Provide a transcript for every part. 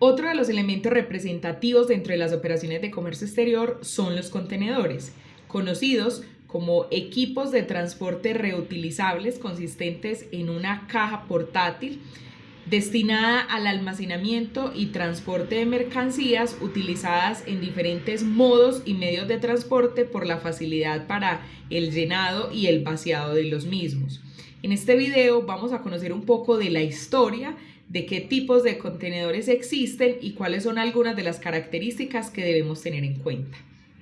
Otro de los elementos representativos dentro de las operaciones de comercio exterior son los contenedores, conocidos como equipos de transporte reutilizables consistentes en una caja portátil destinada al almacenamiento y transporte de mercancías utilizadas en diferentes modos y medios de transporte por la facilidad para el llenado y el vaciado de los mismos. En este video vamos a conocer un poco de la historia, de qué tipos de contenedores existen y cuáles son algunas de las características que debemos tener en cuenta.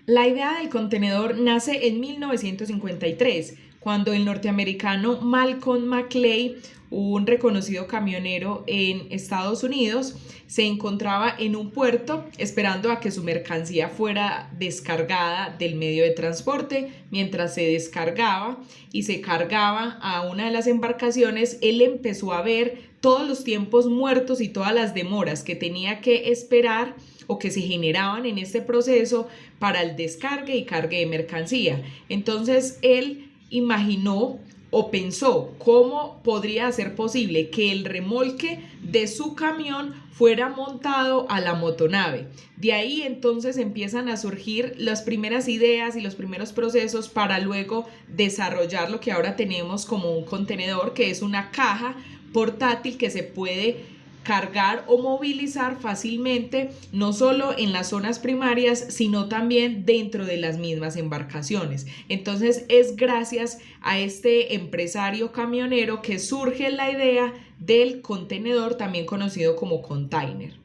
La idea del contenedor nace en 1953, cuando el norteamericano Malcolm McLeay, un reconocido camionero en Estados Unidos, se encontraba en un puerto esperando a que su mercancía fuera descargada del medio de transporte. Mientras se descargaba y se cargaba a una de las embarcaciones, él empezó a ver todos los tiempos muertos y todas las demoras que tenía que esperar o que se generaban en este proceso para el descargue y cargue de mercancía. Entonces él imaginó o pensó cómo podría ser posible que el remolque de su camión fuera montado a la motonave. De ahí entonces empiezan a surgir las primeras ideas y los primeros procesos para luego desarrollar lo que ahora tenemos como un contenedor, que es una caja portátil que se puede cargar o movilizar fácilmente, no solo en las zonas primarias, sino también dentro de las mismas embarcaciones. Entonces es gracias a este empresario camionero que surge la idea del contenedor, también conocido como container.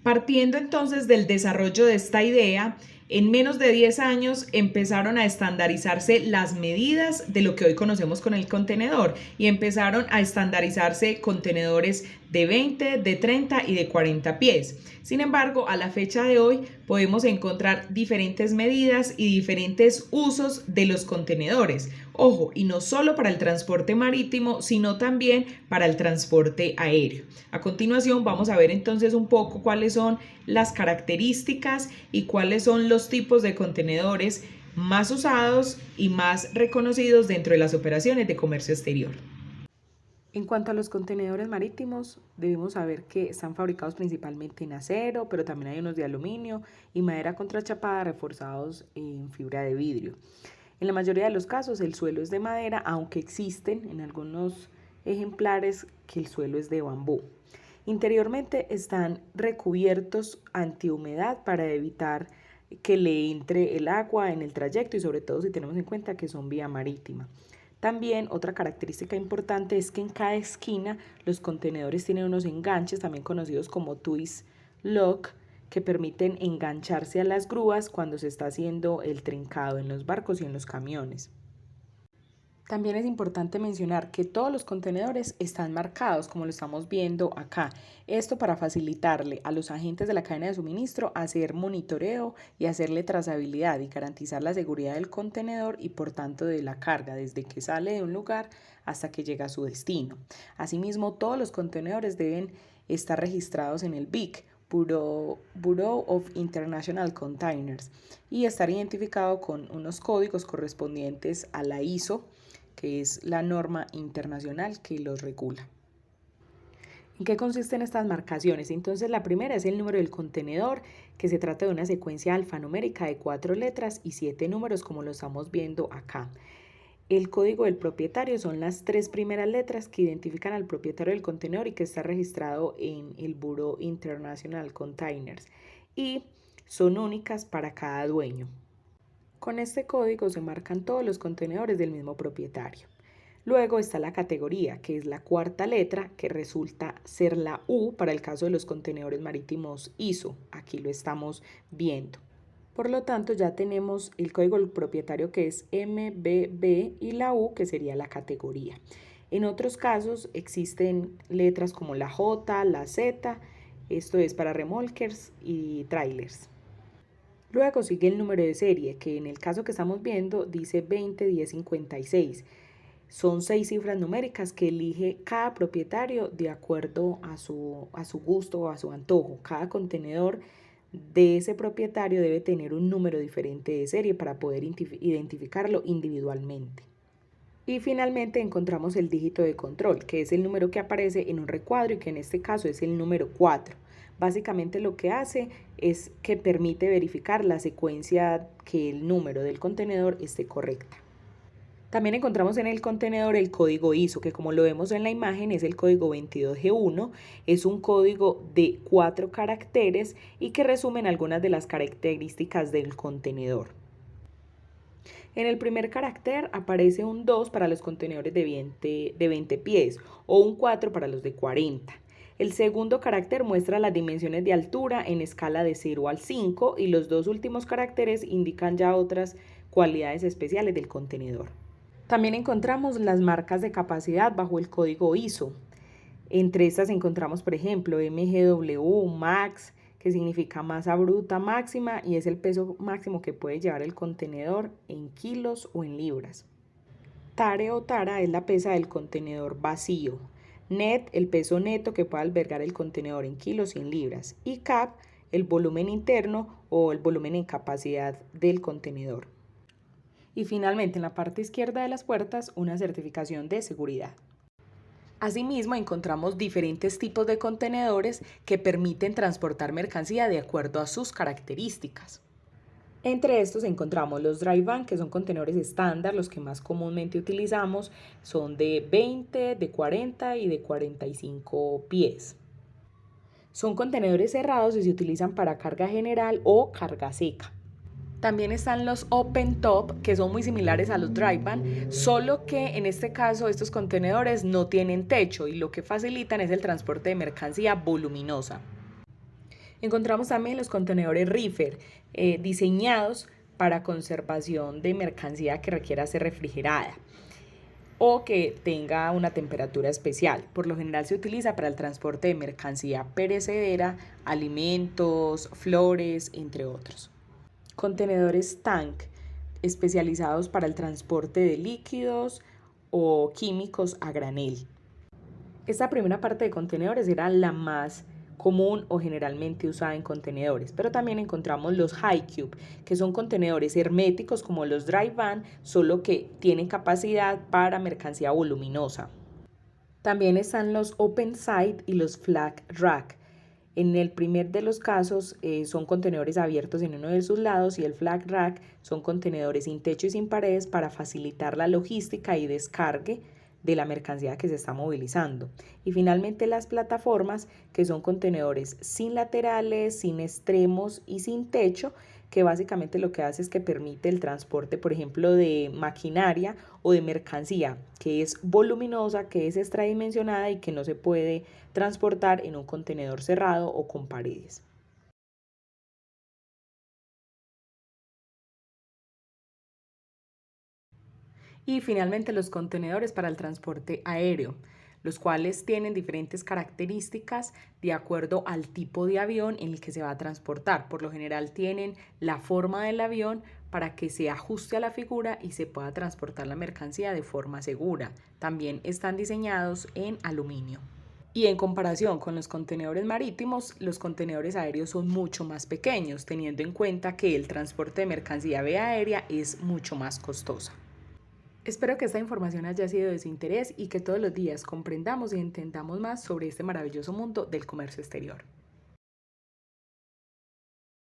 Partiendo entonces del desarrollo de esta idea, en menos de 10 años empezaron a estandarizarse las medidas de lo que hoy conocemos con el contenedor y empezaron a estandarizarse contenedores de 20, de 30 y de 40 pies. Sin embargo, a la fecha de hoy podemos encontrar diferentes medidas y diferentes usos de los contenedores. Ojo, y no solo para el transporte marítimo, sino también para el transporte aéreo. A continuación vamos a ver entonces un poco cuáles son las características y cuáles son los tipos de contenedores más usados y más reconocidos dentro de las operaciones de comercio exterior. En cuanto a los contenedores marítimos, debemos saber que están fabricados principalmente en acero, pero también hay unos de aluminio y madera contrachapada reforzados en fibra de vidrio. En la mayoría de los casos el suelo es de madera, aunque existen en algunos ejemplares que el suelo es de bambú. Interiormente están recubiertos antihumedad para evitar que le entre el agua en el trayecto y sobre todo si tenemos en cuenta que son vía marítima. También otra característica importante es que en cada esquina los contenedores tienen unos enganches, también conocidos como twist lock, que permiten engancharse a las grúas cuando se está haciendo el trincado en los barcos y en los camiones. También es importante mencionar que todos los contenedores están marcados, como lo estamos viendo acá. Esto para facilitarle a los agentes de la cadena de suministro hacer monitoreo y hacerle trazabilidad y garantizar la seguridad del contenedor y por tanto de la carga desde que sale de un lugar hasta que llega a su destino. Asimismo, todos los contenedores deben estar registrados en el BIC, Bureau of International Containers, y estar identificado con unos códigos correspondientes a la ISO, que es la norma internacional que los regula. ¿En qué consisten estas marcaciones? Entonces la primera es el número del contenedor, que se trata de una secuencia alfanumérica de 4 letras y 7 números, como lo estamos viendo acá. El código del propietario son las 3 primeras letras que identifican al propietario del contenedor y que está registrado en el Bureau International Containers y son únicas para cada dueño. Con este código se marcan todos los contenedores del mismo propietario. Luego está la categoría, que es la cuarta letra, que resulta ser la U para el caso de los contenedores marítimos ISO. Aquí lo estamos viendo. Por lo tanto, ya tenemos el código del propietario, que es MBB, y la U, que sería la categoría. En otros casos existen letras como la J, la Z, esto es para remolkers y trailers. Luego sigue el número de serie, que en el caso que estamos viendo dice 201056. Son 6 cifras numéricas que elige cada propietario de acuerdo a su gusto o a su antojo. Cada contenedor de ese propietario debe tener un número diferente de serie para poder identificarlo individualmente. Y finalmente encontramos el dígito de control, que es el número que aparece en un recuadro y que en este caso es el número 4. Básicamente lo que hace es que permite verificar la secuencia, que el número del contenedor esté correcta. También encontramos en el contenedor el código ISO, que como lo vemos en la imagen es el código 22G1, es un código de 4 caracteres y que resumen algunas de las características del contenedor. En el primer carácter aparece un 2 para los contenedores de 20 pies o un 4 para los de 40. El segundo carácter muestra las dimensiones de altura en escala de 0 al 5 y los dos últimos caracteres indican ya otras cualidades especiales del contenedor. También encontramos las marcas de capacidad bajo el código ISO. Entre estas encontramos, por ejemplo, MGW, Max, que significa masa bruta máxima y es el peso máximo que puede llevar el contenedor en kilos o en libras. Tare o tara es la pesa del contenedor vacío. Net, el peso neto que puede albergar el contenedor en kilos y en libras. Y cap, el volumen interno o el volumen en capacidad del contenedor. Y finalmente, en la parte izquierda de las puertas, una certificación de seguridad. Asimismo, encontramos diferentes tipos de contenedores que permiten transportar mercancía de acuerdo a sus características. Entre estos encontramos los dry van, que son contenedores estándar, los que más comúnmente utilizamos, son de 20, de 40 y de 45 pies. Son contenedores cerrados y se utilizan para carga general o carga seca. También están los open top, que son muy similares a los dry van, solo que en este caso estos contenedores no tienen techo y lo que facilitan es el transporte de mercancía voluminosa. Encontramos también los contenedores reefer, diseñados para conservación de mercancía que requiera ser refrigerada o que tenga una temperatura especial. Por lo general se utiliza para el transporte de mercancía perecedera, alimentos, flores, entre otros. Contenedores tank, especializados para el transporte de líquidos o químicos a granel. Esta primera parte de contenedores era la más común o generalmente usada en contenedores, pero también encontramos los high cube, que son contenedores herméticos como los dry van, solo que tienen capacidad para mercancía voluminosa. También están los open side y los flat rack. En el primer de los casos son contenedores abiertos en uno de sus lados y el flat rack son contenedores sin techo y sin paredes para facilitar la logística y descargue de la mercancía que se está movilizando. Y finalmente las plataformas, que son contenedores sin laterales, sin extremos y sin techo, que básicamente lo que hace es que permite el transporte, por ejemplo, de maquinaria o de mercancía que es voluminosa, que es extradimensionada y que no se puede transportar en un contenedor cerrado o con paredes. Y finalmente los contenedores para el transporte aéreo, los cuales tienen diferentes características de acuerdo al tipo de avión en el que se va a transportar. Por lo general tienen la forma del avión para que se ajuste a la figura y se pueda transportar la mercancía de forma segura. También están diseñados en aluminio. Y en comparación con los contenedores marítimos, los contenedores aéreos son mucho más pequeños, teniendo en cuenta que el transporte de mercancía vía aérea es mucho más costoso. Espero que esta información haya sido de su interés y que todos los días comprendamos y entendamos más sobre este maravilloso mundo del comercio exterior.